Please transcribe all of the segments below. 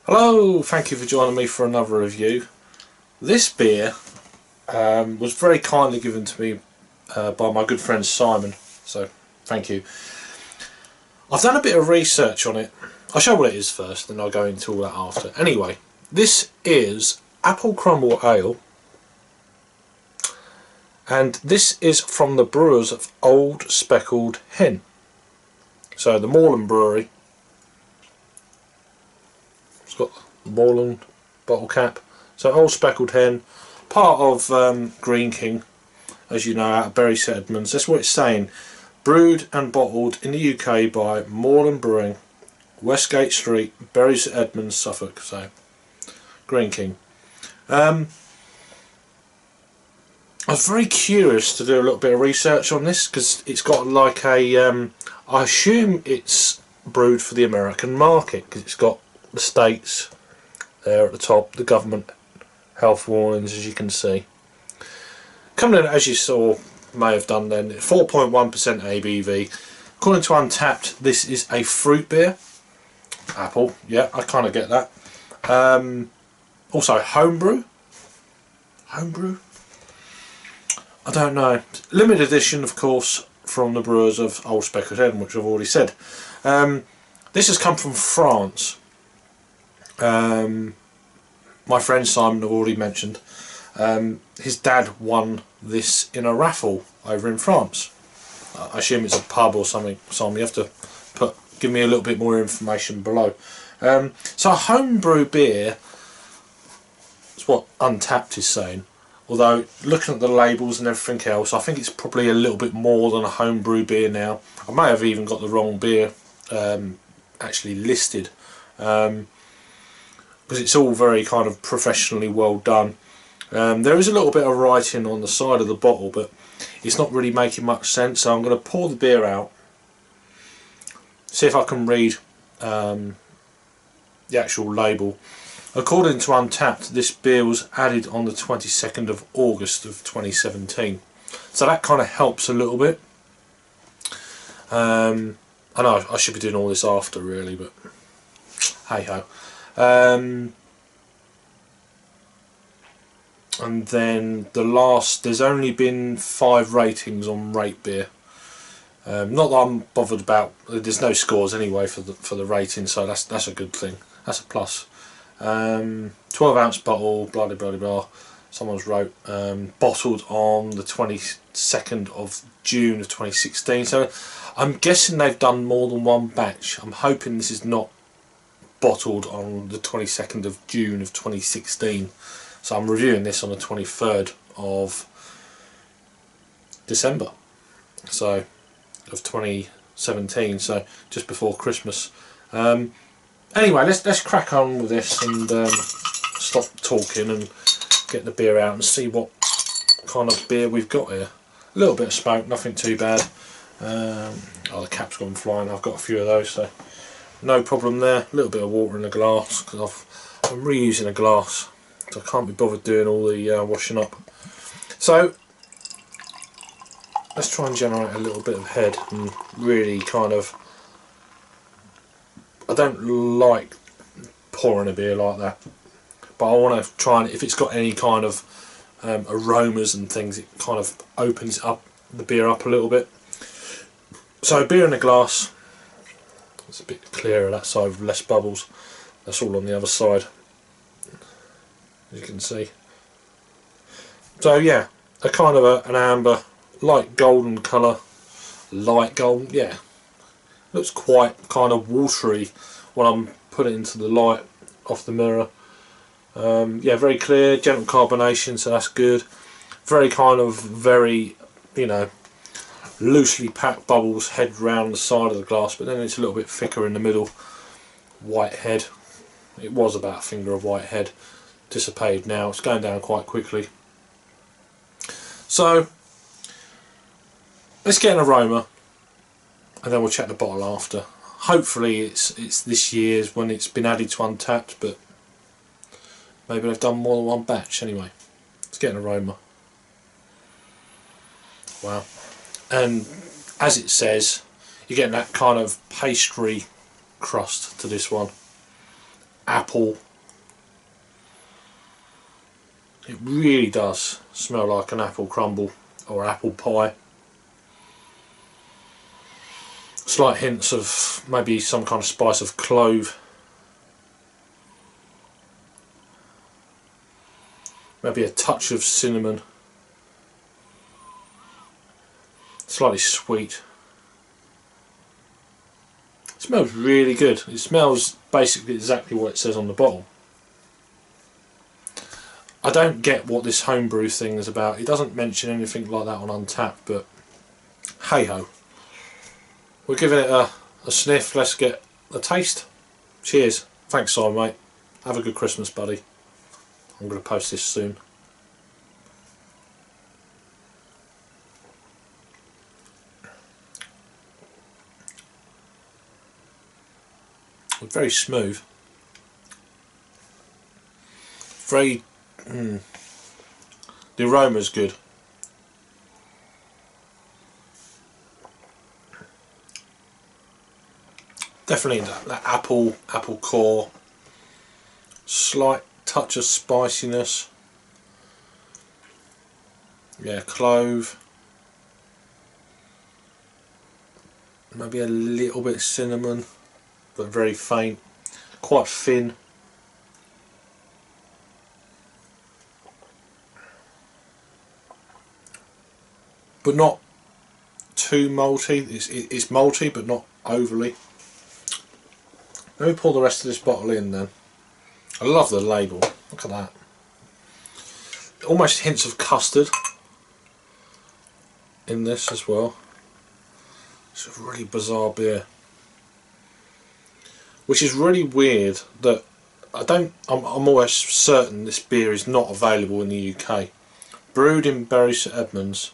Hello, thank you for joining me for another review. This beer was very kindly given to me by my good friend Simon, so thank you. I've done a bit of research on it. I'll show what it is first, then I'll go into all that after. Anyway, this is Apple Crumble Ale, and this is from the brewers of Old Speckled Hen. So the Morland Brewery. It's got Morland bottle cap. So Old Speckled Hen, part of Greene King, as you know, out of Bury St Edmunds. That's what it's saying. Brewed and bottled in the UK by Morland Brewing, Westgate Street, Bury St Edmunds, Suffolk. So Greene King. I was very curious to do a little bit of research on this because it's got like a I assume it's brewed for the American market because it's got the States there at the top, the government health warnings, as you can see. Coming in, as you saw, may have done then, 4.1% ABV. According to Untapped, this is a fruit beer. Apple, yeah, I kind of get that. Also homebrew. Homebrew? I don't know. Limited edition, of course, from the brewers of Old Speckled Hen, which I've already said. This has come from France. My friend Simon, I've already mentioned, his dad won this in a raffle over in France. I assume it's a pub or something. Simon, you have to give me a little bit more information below. So a homebrew beer is what Untapped is saying. Although, looking at the labels and everything else, I think it's probably a little bit more than a homebrew beer now. I may have even got the wrong beer actually listed. Because it's all very kind of professionally well done. There is a little bit of writing on the side of the bottle, but it's not really making much sense. So I'm going to pour the beer out, see if I can read the actual label. According to Untapped, this beer was added on the 22nd of August of 2017. So that kind of helps a little bit. I know I should be doing all this after really, but hey ho. And then the last, there's only been 5 ratings on Rate Beer. Not that I'm bothered about. There's no scores anyway for the rating, so that's a good thing. That's a plus. 12-ounce bottle, blah blah blah blah. Someone's wrote bottled on the 22nd of June of 2016. So I'm guessing they've done more than one batch. I'm hoping this is not bottled on the 22nd of June of 2016. So I'm reviewing this on the 23rd of December, so of 2017. So just before Christmas. Anyway, let's crack on with this and stop talking and get the beer out and see what kind of beer we've got here. A little bit of smoke, nothing too bad. Oh, the cap's gone flying. I've got a few of those, so no problem there. A little bit of water in the glass because I'm reusing a glass, so I can't be bothered doing all the washing up. So let's try and generate a little bit of head and really kind of. I don't like pouring a beer like that, but I want to try and, if it's got any kind of aromas and things, it kind of opens up the beer up a little bit. So beer in a glass. It's a bit clearer that side with less bubbles. That's all on the other side, as you can see. So yeah, a kind of an amber, light golden colour, light gold, yeah. Looks quite kind of watery when I'm putting it into the light off the mirror. Yeah, very clear, gentle carbonation, so that's good. Very kind of you know, loosely packed bubbles head round the side of the glass, but then it's a little bit thicker in the middle. White head. It was about a finger of white head. Dissipated now. It's going down quite quickly. So let's get an aroma, and then we'll check the bottle after. Hopefully it's this year's when it's been added to Untapped, but maybe they've done more than one batch. Anyway, let's get an aroma. Wow. And as it says, you're getting that kind of pastry crust to this one. apple. It really does smell like an apple crumble or apple pie. Slight hints of maybe some kind of spice of clove. Maybe a touch of cinnamon. Slightly sweet. It smells really good. It smells basically exactly what it says on the bottle. I don't get what this homebrew thing is about. It doesn't mention anything like that on Untapped, but hey ho. We're giving it a sniff. Let's get a taste. Cheers. Thanks, Simon, mate. Have a good Christmas, buddy. I'm going to post this soon. Very smooth. Very... The aroma's good. Definitely that apple core. Slight touch of spiciness. Yeah, clove. Maybe a little bit of cinnamon, but very faint. Quite thin. But not too malty. It's malty, but not overly. Let me pour the rest of this bottle in then. I love the label. Look at that. Almost hints of custard in this as well. It's a really bizarre beer. Which is really weird that I'm almost certain this beer is not available in the UK. Brewed in Bury St Edmunds.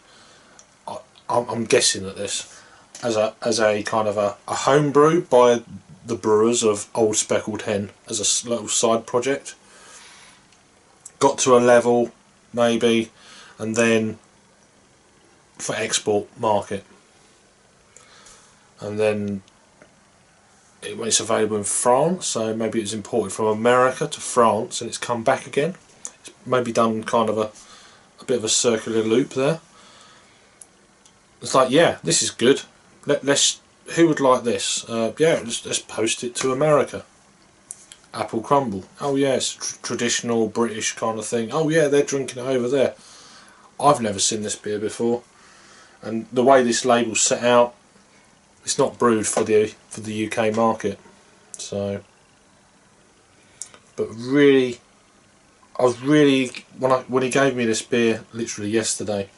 I'm guessing at this as a kind of a home brew by the brewers of Old Speckled Hen as a little side project. Got to a level maybe, and then for export market, and then when it's available in France, so maybe it's imported from America to France and it's come back again. It's maybe done kind of a bit of a circular loop there. It's like, yeah, this is good. Who would like this? Yeah, let's post it to America. Apple crumble. Oh yeah, it's a traditional British kind of thing. Oh yeah, they're drinking it over there. I've never seen this beer before, and the way this label's set out, it's not brewed for the UK market. So, but really, I was really when he gave me this beer literally yesterday.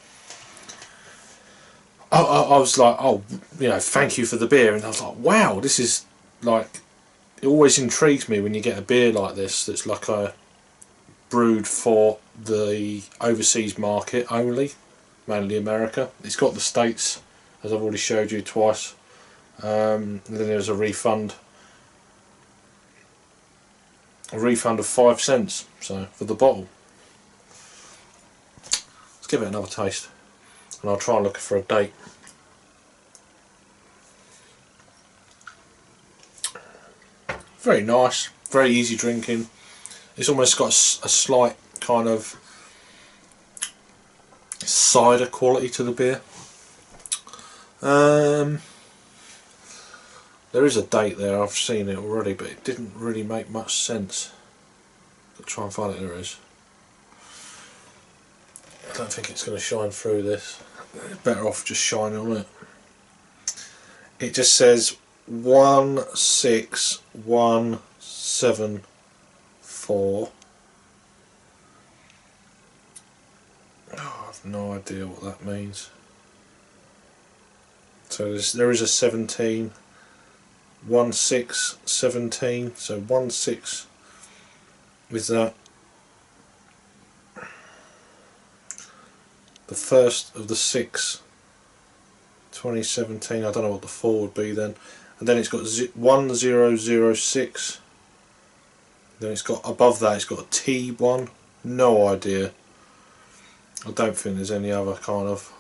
I was like, oh, you know, thank you for the beer, and I was like, wow, this is like, it always intrigues me when you get a beer like this that's like a brewed for the overseas market only, mainly America. It's got the States, as I've already showed you twice, and then there's a refund of 5 cents, so for the bottle. Let's give it another taste, and I'll try and look for a date. Very nice, very easy drinking. It's almost got a slight kind of cider quality to the beer. There is a date there, I've seen it already, but it didn't really make much sense. I'll try and find it. There it is. I don't think it's going to shine through this. Better off just shining on it. It just says 16174. Oh, I have no idea what that means. So there is a 17, 1617, so 16 with that. The 1st of the 6th, 2017. I don't know what the 4 would be then. And then it's got 1006. Then it's got above that, it's got a T1. No idea. I don't think there's any other kind of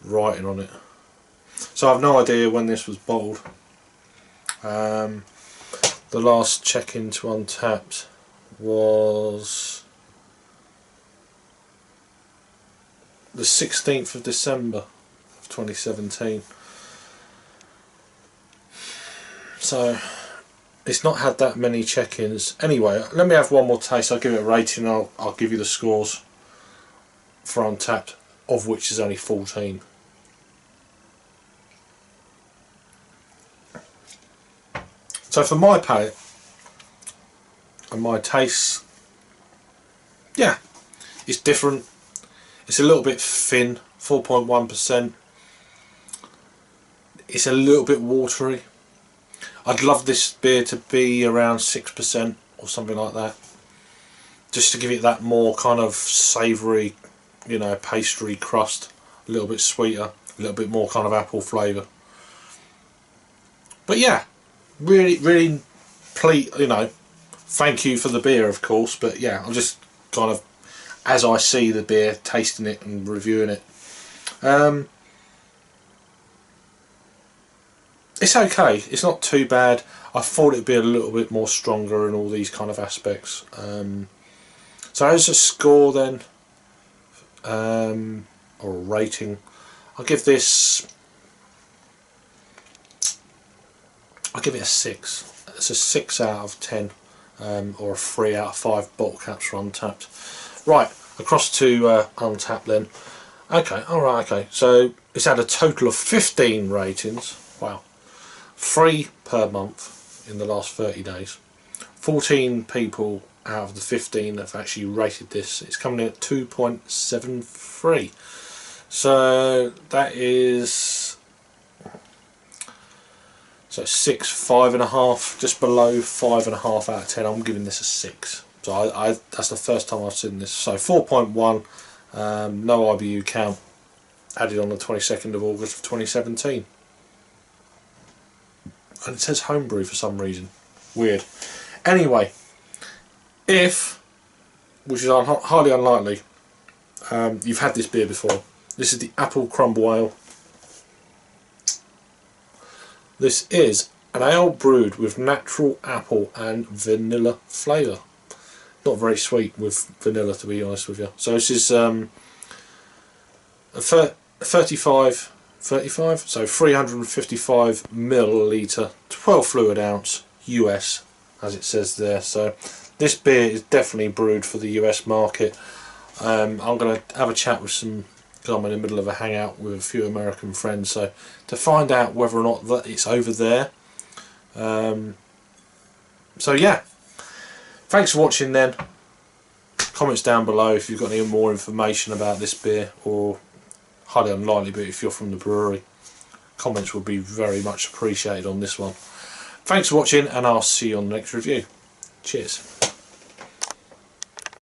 writing on it. So I have no idea when this was bottled. the last check-in to Untapped was the 16th of December of 2017. So it's not had that many check-ins. Anyway, let me have one more taste. I'll give it a rating. I'll give you the scores for Untapped, of which is only 14. So for my palate and my taste, yeah, it's different. It's a little bit thin, 4.1%. It's a little bit watery. I'd love this beer to be around 6% or something like that, just to give it that more kind of savoury, you know, pastry crust, a little bit sweeter, a little bit more kind of apple flavour. But yeah, really, really, you know, thank you for the beer, of course. But yeah, I'm just kind of, as I see the beer, tasting it and reviewing it. It's okay. It's not too bad. I thought it'd be a little bit more stronger in all these kind of aspects. So as a score then, or a rating, I'll give this. I'll give it a 6. It's a 6 out of 10, or a 3 out of 5 bottle caps for Untapped. Right, across to Untapped then. Okay, alright, okay. So it's had a total of 15 ratings. Wow. 3 per month in the last 30 days. 14 people out of the 15 have actually rated this. It's coming in at 2.73. So that is... So 6, 5.5, just below 5.5 out of 10. I'm giving this a 6. So that's the first time I've seen this. So 4.1, no IBU count, added on the 22nd of August of 2017. And it says homebrew for some reason. Weird. Anyway, which is highly unlikely, you've had this beer before. This is the Apple Crumble Ale. This is an ale brewed with natural apple and vanilla flavour. Not very sweet with vanilla, to be honest with you. So this is a 35, so 355 milliliter, 12 fluid ounce US, as it says there. So this beer is definitely brewed for the US market. I'm going to have a chat with some, because I'm in the middle of a hangout with a few American friends, so to find out whether or not that it's over there. So yeah, thanks for watching then. Comments down below if you've got any more information about this beer, or highly unlikely, but if you're from the brewery, comments would be very much appreciated on this one. Thanks for watching, and I'll see you on the next review. Cheers.